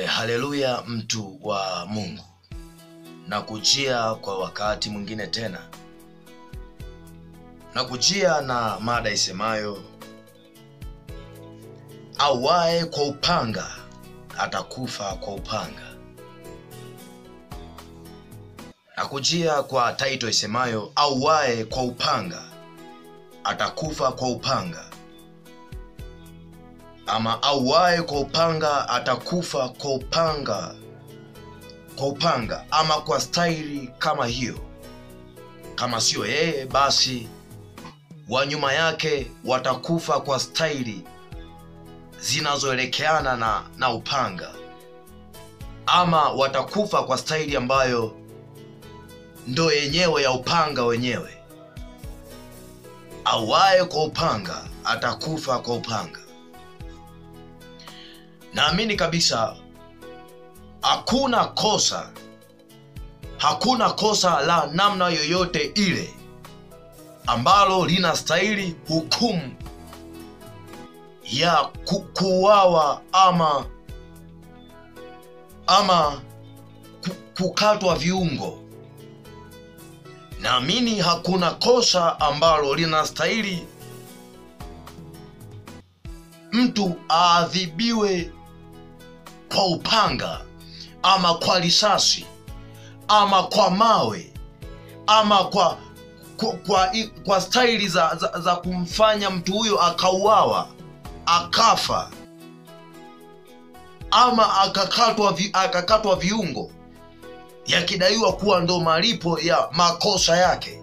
Haleluya, mtu wa Mungu, nakujia kwa wakati mwingine tena. Nakujia na mada isemayo auaye kwa upanga atakufa kwa upanga. Nakujia kwa title isemayo auaye kwa upanga atakufa kwa upanga, ama auaye kwa upanga atakufa kwa upanga, ama kwa staili kama hiyo. Kama sio yeye, basi wa nyuma yake watakufa kwa staili zinazoelekeana na upanga, ama watakufa kwa staili ambayo ndo yenyewe ya upanga wenyewe. Auaye kwa upanga atakufa kwa upanga. Naamini kabisa hakuna kosa la namna yoyote ile ambalo linastahili hukumu ya kuuawa ama kukatwa viungo. Naamini hakuna kosa ambalo linastahili mtu aadhibiwe kwa upanga, ama kwa risasi, ama kwa mawe, ama kwa staili za kumfanya mtu huyo akauawa, akafa, ama akakatwa viungo, yakidaiwa kuwa ndo malipo ya makosa yake.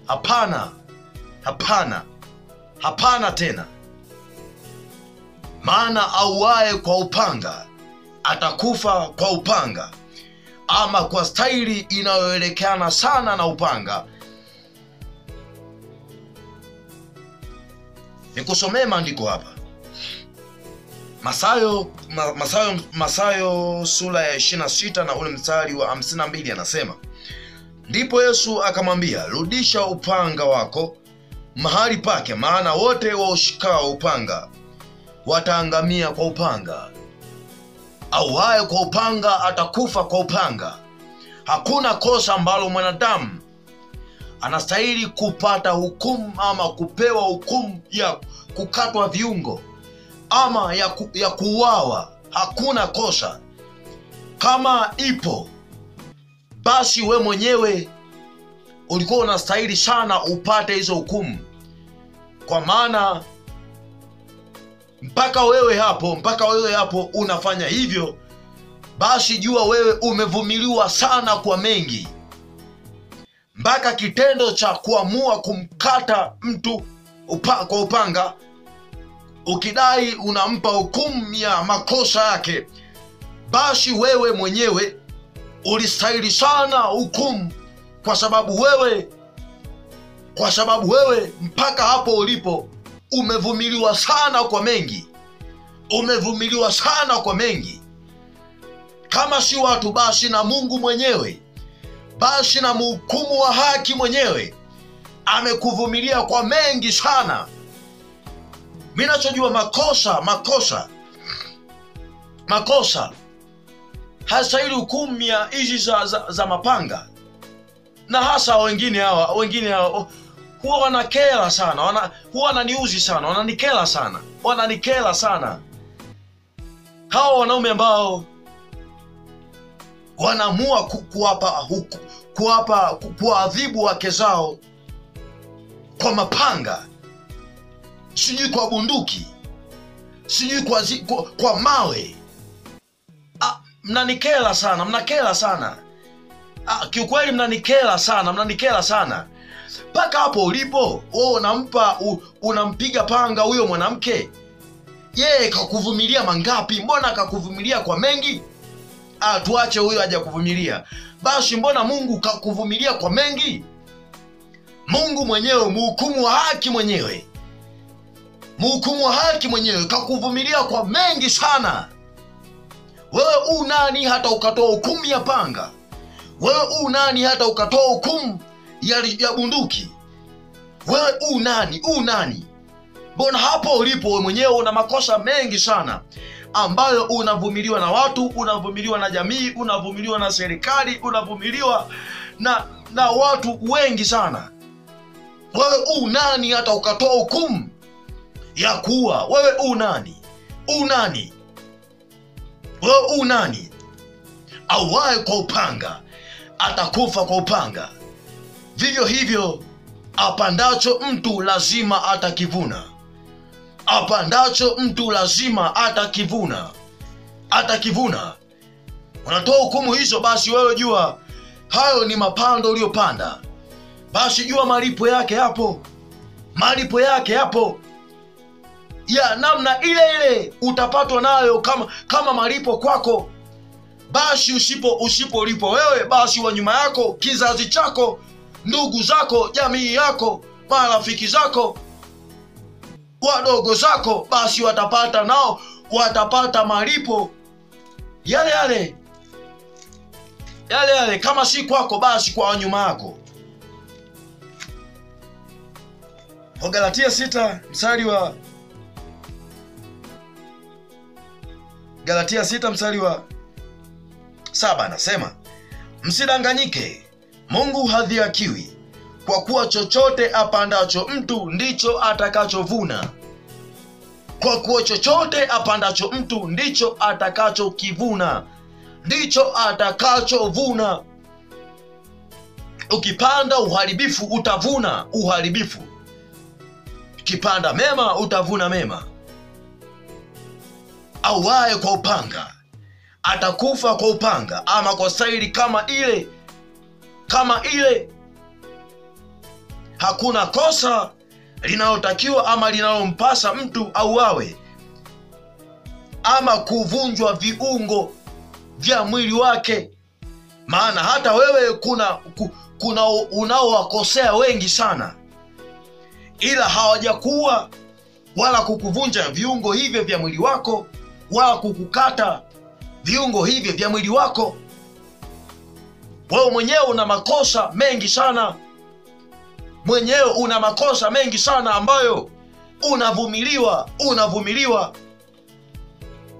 Hapana, hapana, hapana tena. Maana auaye kwa upanga atakufa kwa upanga, ama kwa staili inayoelekeana sana na upanga. Nikusomee maandiko hapa. Mathayo sura ya 26 na ule mstari wa 52 anasema, ndipo Yesu akamwambia, rudisha upanga wako mahali pake, maana wote waushikao upanga wataangamia kwa upanga. Auaye kwa upanga atakufa kwa upanga. Hakuna kosa ambalo mwanadamu anastahili kupata hukumu ama kupewa hukumu ya kukatwa viungo ama ya kuuawa. Hakuna kosa. Kama ipo, basi we mwenyewe ulikuwa unastahili sana upate hizo hukumu, kwa maana mpaka wewe hapo unafanya hivyo, basi jua wewe umevumiliwa sana kwa mengi, mpaka kitendo cha kuamua kumkata mtu kwa upanga, ukidai unampa hukumu ya makosa yake, basi wewe mwenyewe ulistahili sana hukumu, kwa sababu wewe mpaka hapo ulipo umevumiliwa sana kwa mengi. Umevumiliwa sana kwa mengi. Kama si watu, basi na Mungu mwenyewe, basi na mhukumu wa haki mwenyewe amekuvumilia kwa mengi sana. Mimi nachojua makosa hastahili hukumu ya hizi za mapanga. Na hasa wengine hawa huwa wanakela sana, huwa wananiuzi sana, wananikela sana. Hao wanaume ambao wanaamua kuadhibu wake zao kwa mapanga, sijui kwa bunduki, sijui kwa mawe. Mnanikela sana. Kiukweli mnanikela sana. Mpaka hapo ulipo wewe unampiga panga huyo mwanamke. Yeye kakuvumilia mangapi? Mbona kakuvumilia kwa mengi? Tuache huyo haja kuvumilia. Basi mbona Mungu kakuvumilia kwa mengi? Mungu mwenyewe, mhukumu wa haki mwenyewe kakuvumilia kwa mengi sana. Wewe unani hata ukatoa hukumu ya panga? Wewe unani hata ukatoa hukumu ya bunduki? Wewe unani? Mbona hapo ulipo wewe mwenyewe una makosa mengi sana, ambayo unavumiliwa na watu, unavumiliwa na jamii, unavumiliwa na serikali, unavumiliwa na watu wengi sana. Wewe nani hata ukatoa hukumu ya kuua? Wewe nani? Nani? Wewe nani? Auaye kwa upanga atakufa kwa upanga. Vivyo hivyo apandacho mtu lazima atakivuna. Apandacho mtu lazima atakivuna. Atakivuna. Unatoa hukumu hizo, basi wewe jua hayo ni mapando uliyopanda. Basi jua malipo yake hapo. Malipo yake hapo. Ya namna ile ile utapatwa nayo kama malipo kwako. Basi usipolipo wewe, basi wa nyuma yako, kizazi chako, ndugu zako, jamii yako, marafiki zako, wadogo zako, basi watapata nao, watapata malipo yale yale, kama si kwako basi kwa nyuma yako. Galatia 6 mstari wa Galatia 6 mstari wa 7 anasema, msidanganyike, Mungu hadhihakiwi, kwa kuwa chochote apandacho mtu ndicho atakachovuna. Kwa kuwa chochote apandacho mtu ndicho atakachokivuna. Ndicho atakachovuna. Ukipanda uharibifu utavuna uharibifu. Ukipanda mema utavuna mema. Auaye kwa upanga atakufa kwa upanga, ama kwa staili kama ile. Hakuna kosa linalotakiwa ama linalompasa mtu auawe ama kuvunjwa viungo vya mwili wake. Maana hata wewe kuna unaowakosea wengi sana, ila hawajakuwa wala kukuvunja viungo hivyo vya mwili wako, wala kukukata viungo hivyo vya mwili wako. Wewe mwenyewe una makosa mengi sana. Mwenyewe una makosa mengi sana ambayo unavumiliwa.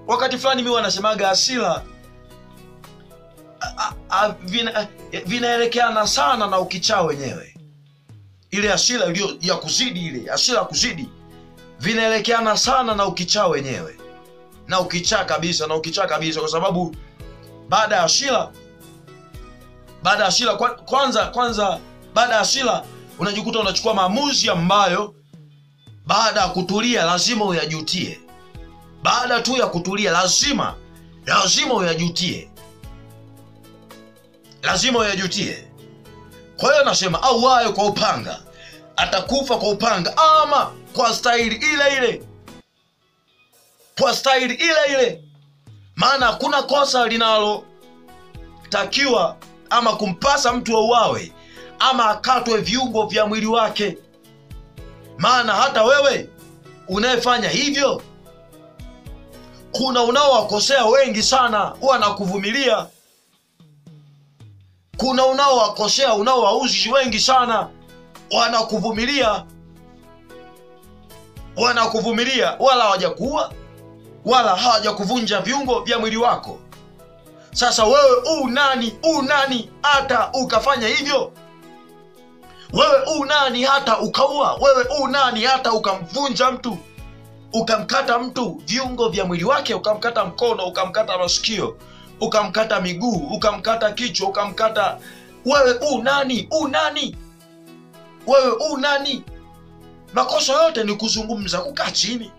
Wakati fulani mimi wanasemaga hasira vinaelekeana sana na ukichaa wenyewe. Ile hasira iliyo ya kuzidi, ile hasira kuzidi, vinaelekeana sana na ukichaa wenyewe. Na ukichaa kabisa, kwa sababu baada ya hasira kwanza baada ya hasira unajikuta unachukua maamuzi ambayo baada ya kutulia lazima uyajutie. Baada tu ya kutulia lazima uyajutie. Lazima uyajutie. Kwa hiyo nasema auaye kwa upanga atakufa kwa upanga, ama kwa staili ile ile. Kwa staili ile ile. Maana hakuna kosa linalotakiwa ama kumpasa mtu auawe ama akatwe viungo vya mwili wake. Maana hata wewe unayefanya hivyo, kuna unaowakosea wengi sana wanakuvumilia. Kuna unaowakosea, unaowauzi wengi sana wanakuvumilia, wala hawajakuua wala hawajakuvunja viungo vya mwili wako. Sasa wewe unani hata ukafanya hivyo? Wewe unani hata ukaua? Wewe unani hata ukamvunja mtu, ukamkata mtu viungo vya mwili wake, ukamkata mkono, ukamkata masikio, ukamkata miguu, ukamkata kichwa, ukamkata? Wewe unani? Wewe unani? Makosa yote ni kuzungumza, kukaa chini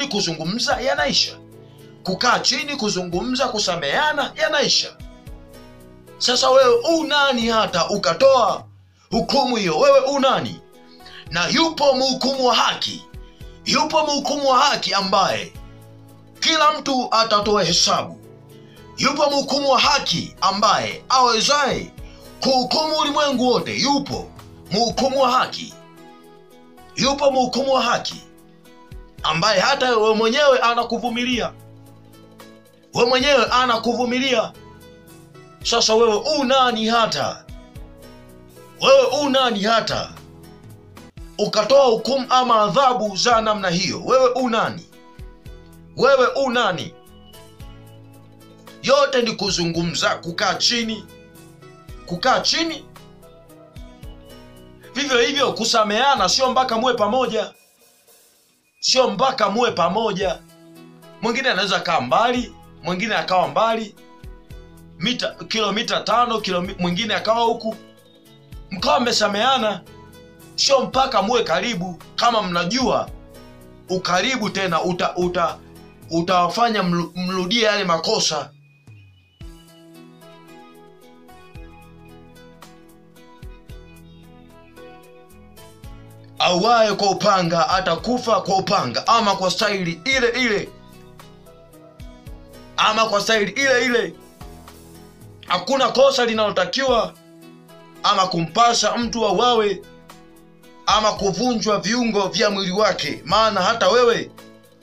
kuzungumza yanaisha. Kukaa chini kuzungumza, kusameheana yanaisha. Sasa wewe unani hata ukatoa hukumu hiyo? Wewe unani? Na yupo mhukumu wa haki ambaye kila mtu atatoa hesabu. Yupo mhukumu wa haki ambaye awezaye kuhukumu ulimwengu wote. Yupo mhukumu wa haki ambaye hata wewe mwenyewe anakuvumilia. Sasa wewe unani hata ukatoa hukumu ama adhabu za namna hiyo? Wewe unani? Wewe u nani? Yote ni kuzungumza, kukaa chini, kukaa chini. Vivyo hivyo kusameana, sio mpaka muwe pamoja, sio mpaka muwe pamoja. Mwingine anaweza kaa mbali, mwingine akawa mbali kilomita 5, mwingine akawa huku, mkawa mmesameana. Sio mpaka muwe karibu. Kama mnajua ukaribu tena utawafanya mrudie yale makosa. Auaye kwa upanga atakufa kwa upanga, ama kwa staili ile ile, ama kwa staili ile ile. Hakuna kosa linalotakiwa ama kumpasa mtu auawe ama kuvunjwa viungo vya mwili wake. Maana hata wewe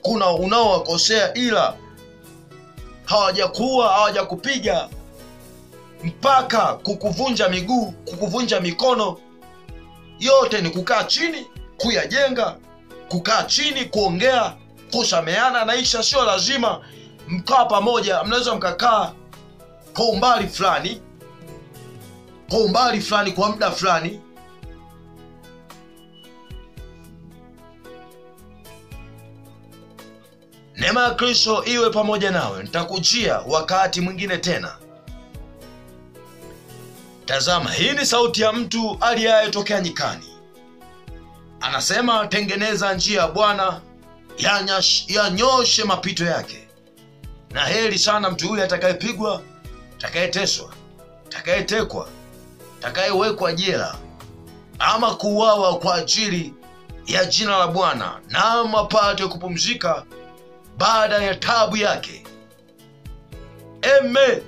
kuna unaowakosea, ila hawajakuua, hawajakupiga mpaka kukuvunja miguu, kukuvunja mikono. Yote ni kukaa chini, kuyajenga, kukaa chini, kuongea, kusameana. Naisha sio lazima mkaa pamoja. Mnaweza mkakaa kwa umbali fulani, kwa umbali fulani, kwa muda fulani. Neema ya Kristo iwe pamoja nawe. Nitakujia wakati mwingine tena. Tazama, hii ni sauti ya mtu aliyetokea nyikani. Anasema, tengeneza njia ya Bwana, yanyoshe mapito yake. Na heri sana mtu yule atakayepigwa, atakayeteswa, atakayetekwa, atakayewekwa jela, ama kuuawa kwa ajili ya jina la Bwana, na apate kupumzika baada ya taabu yake. Amen.